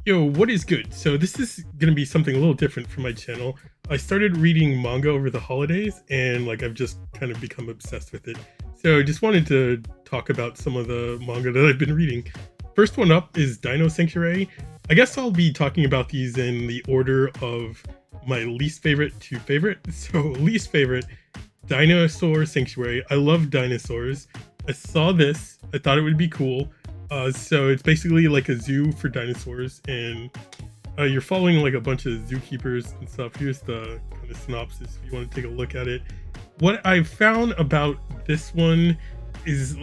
Yo, what is good? So this is gonna be something a little different for my channel. I started reading manga over the holidays and I've just kind of become obsessed with it. So I just wanted to talk about some of the manga that I've been reading. First one up is Dino Sanctuary. I guess I'll be talking about these in the order of my least favorite to favorite. So least favorite, Dinosaur Sanctuary. I love dinosaurs. I saw this, I thought it would be cool. So it's basically like a zoo for dinosaurs, and you're following like a bunch of zookeepers and stuff. Here's the kind of synopsis if you want to take a look at it. What I found about this one is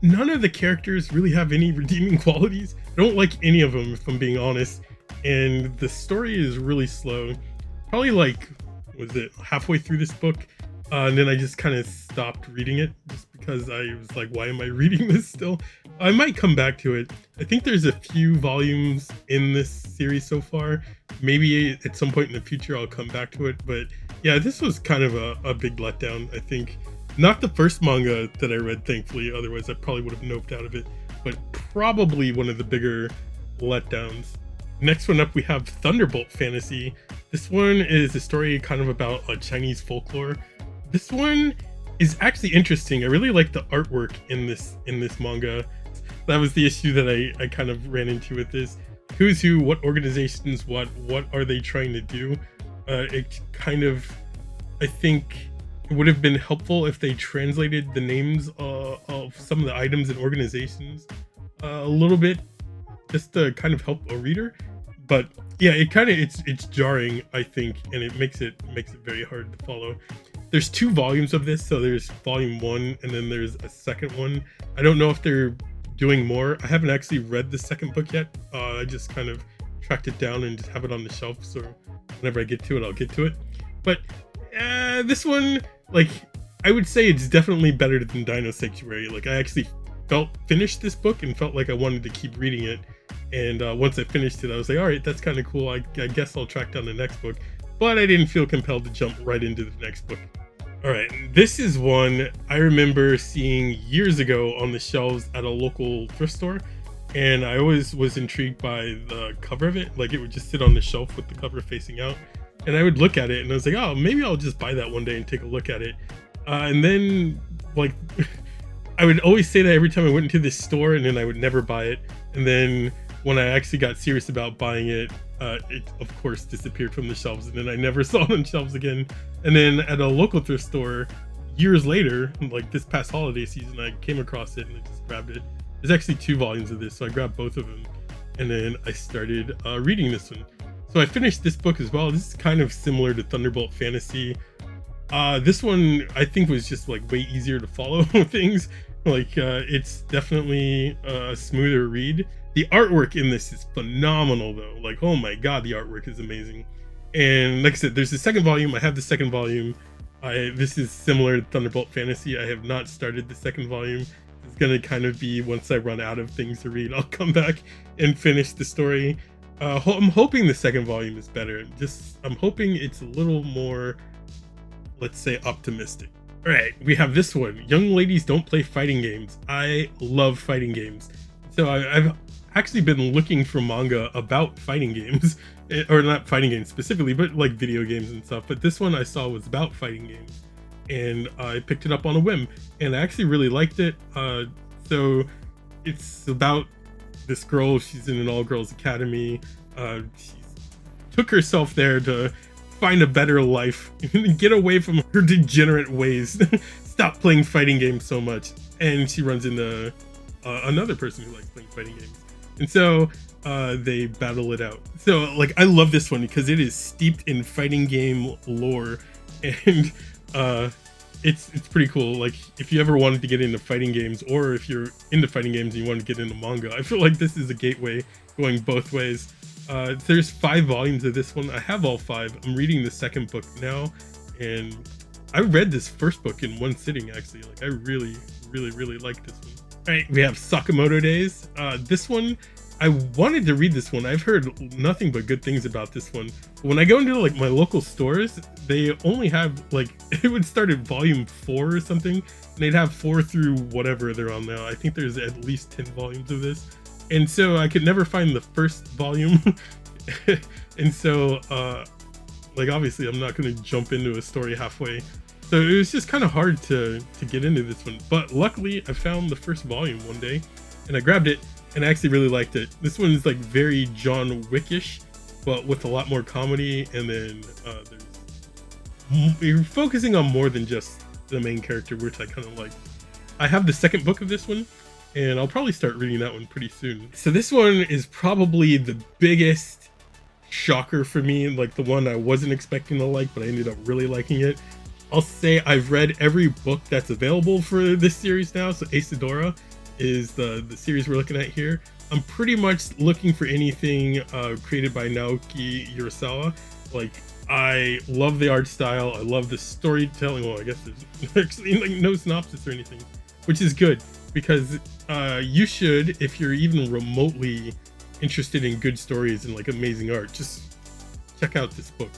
none of the characters really have any redeeming qualities. I don't like any of them, if I'm being honest, and the story is really slow. Probably was it halfway through this book, and then I just kind of stopped reading it just because I was like, why am I reading this still? I might come back to it. I think there's a few volumes in this series so far. Maybe at some point in the future I'll come back to it. But yeah, this was kind of a big letdown, I think. Not the first manga that I read, thankfully. Otherwise, I probably would have noped out of it. But probably one of the bigger letdowns. Next one up, we have Thunderbolt Fantasy. This one is a story kind of about Chinese folklore. This one is actually interesting. I really like the artwork in this manga. That was the issue that I kind of ran into with this. Who's who, what organizations, what are they trying to do? It kind of, I think it would have been helpful if they translated the names of some of the items and organizations a little bit, just to kind of help a reader. But yeah, it's jarring, I think, and it makes it very hard to follow. There's two volumes of this, so there's volume 1 and then there's a second one. I don't know if they're doing more. I haven't actually read the second book yet. I just kind of tracked it down and just have it on the shelf, so whenever I get to it, I'll get to it. But this one, I would say it's definitely better than Dino Sanctuary. I actually finished this book and felt like I wanted to keep reading it. And once I finished it, I was like, all right, that's kind of cool. I guess I'll track down the next book. But I didn't feel compelled to jump right into the next book. All right, this is one I remember seeing years ago on the shelves at a local thrift store, and I always was intrigued by the cover of it. It would just sit on the shelf with the cover facing out, and I would look at it and I was like, oh, maybe I'll just buy that one day and take a look at it. And then I would always say that every time I went into this store, and then I would never buy it. And then when I actually got serious about buying it, it of course disappeared from the shelves, and then I never saw it on shelves again. And then at a local thrift store years later, this past holiday season, I came across it and I just grabbed it. There's actually 2 volumes of this, so I grabbed both of them, and then I started reading this one. So I finished this book as well. This is kind of similar to Thunderbolt Fantasy. This one I think was just way easier to follow things. It's definitely a smoother read. The artwork in this is phenomenal though. Oh my god, the artwork is amazing. And like I said, there's the second volume. I have the second volume. This is similar to Thunderbolt Fantasy. I have not started the second volume. It's gonna kind of be once I run out of things to read, I'll come back and finish the story. I'm hoping the second volume is better. I'm hoping it's a little more, let's say, optimistic. All right, we have this one. Young ladies don't play fighting games. I love fighting games. So I've actually been looking for manga about fighting games, or not fighting games specifically, but video games and stuff. But this one I saw was about fighting games, and I picked it up on a whim, and I actually really liked it. So it's about this girl. She's in an all-girls academy. She took herself there to find a better life and get away from her degenerate ways. Stop playing fighting games so much. And she runs into another person who likes playing fighting games, and so they battle it out. So I love this one because it is steeped in fighting game lore, and it's pretty cool. If you ever wanted to get into fighting games, or if you're into fighting games and you want to get into manga, I feel like this is a gateway going both ways. There's 5 volumes of this one. I have all 5. I'm reading the second book now, and I read this first book in one sitting actually. I really like this one. All right, we have Sakamoto Days. This one, I wanted to read this one. I've heard nothing but good things about this one. But when I go into my local stores, they only have it would start at volume 4 or something, and they'd have 4 through whatever they're on now. I think there's at least 10 volumes of this, and so I could never find the first volume. And so like obviously I'm not going to jump into a story halfway, so it was just kind of hard to get into this one. But luckily I found the first volume one day and I grabbed it, and I actually really liked it. This one is like very John Wickish, but with a lot more comedy, and then you're focusing on more than just the main character, which I kind of like. I have the second book of this one, and I'll probably start reading that one pretty soon. So this one is probably the biggest shocker for me, like the one I wasn't expecting to like, but I ended up really liking it. I'll say I've read every book that's available for this series now. So Asadora is the series we're looking at here. I'm pretty much looking for anything created by Naoki Urasawa. Like, I love the art style, I love the storytelling. Well, I guess there's actually like no synopsis or anything, which is good, because you should, if you're even remotely interested in good stories and like amazing art, just check out this book.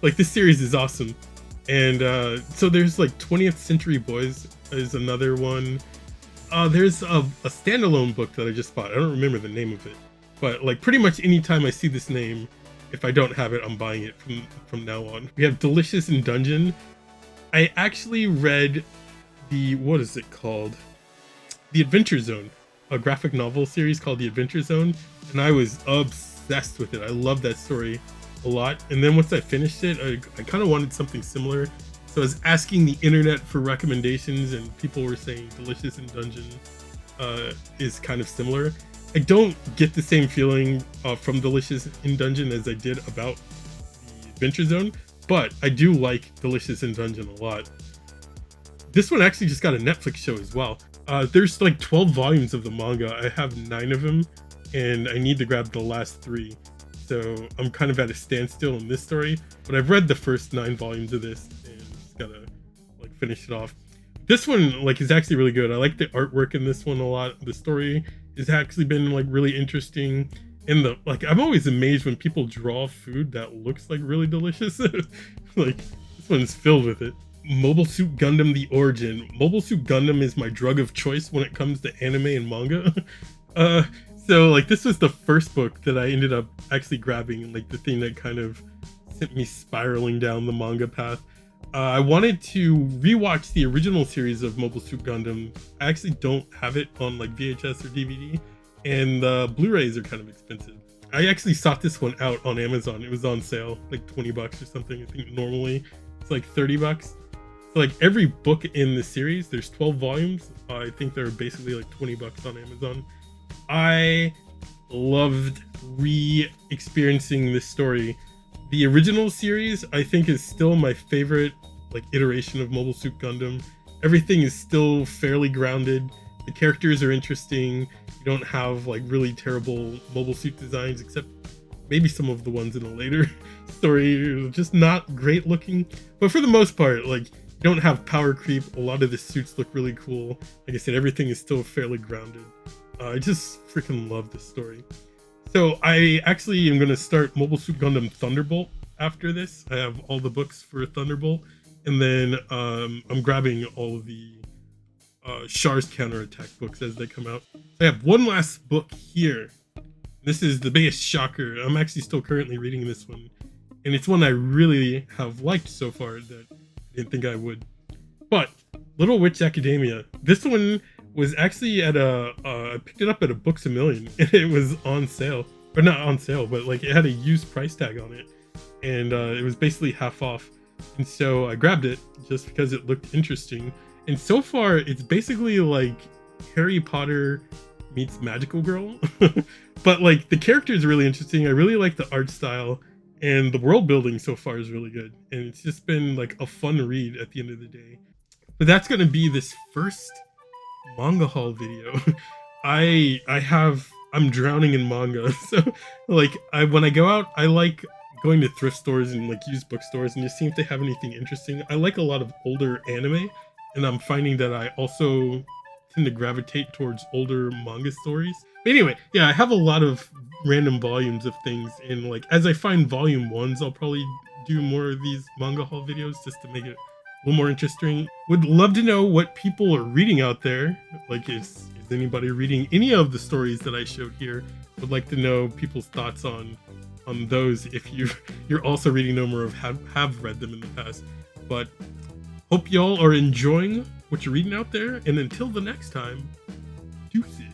Like, this series is awesome. And so there's like 20th Century Boys is another one. There's a standalone book that I just bought. I don't remember the name of it, but like pretty much anytime I see this name, if I don't have it, I'm buying it from now on. We have Delicious in Dungeon. I actually read what is it called? The Adventure Zone, a graphic novel series called The Adventure Zone, and I was obsessed with it. I love that story a lot. And then once I finished it, I kind of wanted something similar. So I was asking the internet for recommendations, and people were saying Delicious in Dungeon is kind of similar. I don't get the same feeling from Delicious in Dungeon as I did about the Adventure Zone, but I do like Delicious in Dungeon a lot. This one actually just got a Netflix show as well. There's like 12 volumes of the manga. I have 9 of them, and I need to grab the last 3. So I'm kind of at a standstill in this story, but I've read the first 9 volumes of this and just gotta like finish it off. This one like is actually really good. I like the artwork in this one a lot. The story has actually been like really interesting, and I'm always amazed when people draw food that looks like really delicious. Like, this one's filled with it. Mobile Suit Gundam: The Origin. Mobile Suit Gundam is my drug of choice when it comes to anime and manga. So like this was the first book that I ended up actually grabbing, and like the thing that kind of sent me spiraling down the manga path. I wanted to rewatch the original series of Mobile Suit Gundam. I actually don't have it on like VHS or DVD, and Blu-rays are kind of expensive. I actually sought this one out on Amazon. It was on sale, like $20 or something. I think normally it's like $30. So like every book in the series, there's 12 volumes. I think they're basically like $20 on Amazon. I loved re-experiencing this story. The original series, I think, is still my favorite like iteration of Mobile Suit Gundam. Everything is still fairly grounded. The characters are interesting. You don't have like really terrible mobile suit designs, except maybe some of the ones in a later story are just not great looking. But for the most part, like, you don't have power creep. A lot of the suits look really cool. Like I said, everything is still fairly grounded. I just freaking love this story. So I actually am going to start Mobile Suit Gundam Thunderbolt after this. I have all the books for Thunderbolt, and then I'm grabbing all of the Char's Counterattack books as they come out. I have one last book here. This is the biggest shocker. I'm actually still currently reading this one, and it's one I really have liked so far that I didn't think I would. But Little Witch Academia. This one was actually at I picked it up at a Books A Million, and it was on sale. Or not on sale, but like it had a used price tag on it, and it was basically half off. And so I grabbed it just because it looked interesting. And so far, it's basically like Harry Potter meets Magical Girl. But like the character is really interesting. I really like the art style, and the world building so far is really good. And it's just been like a fun read at the end of the day. But that's going to be this first manga haul video. I'm drowning in manga. So like when I go out, I like going to thrift stores and like used bookstores and just seeing if they have anything interesting. I like a lot of older anime, and I'm finding that I also tend to gravitate towards older manga stories. But anyway, yeah, I have a lot of random volumes of things, and like as I find volume ones, I'll probably do more of these manga haul videos just to make it little more interesting. Would love to know what people are reading out there. Like, is anybody reading any of the stories that I showed here? Would like to know people's thoughts on those if you're also reading them or have read them in the past. But hope y'all are enjoying what you're reading out there. And until the next time, deuces.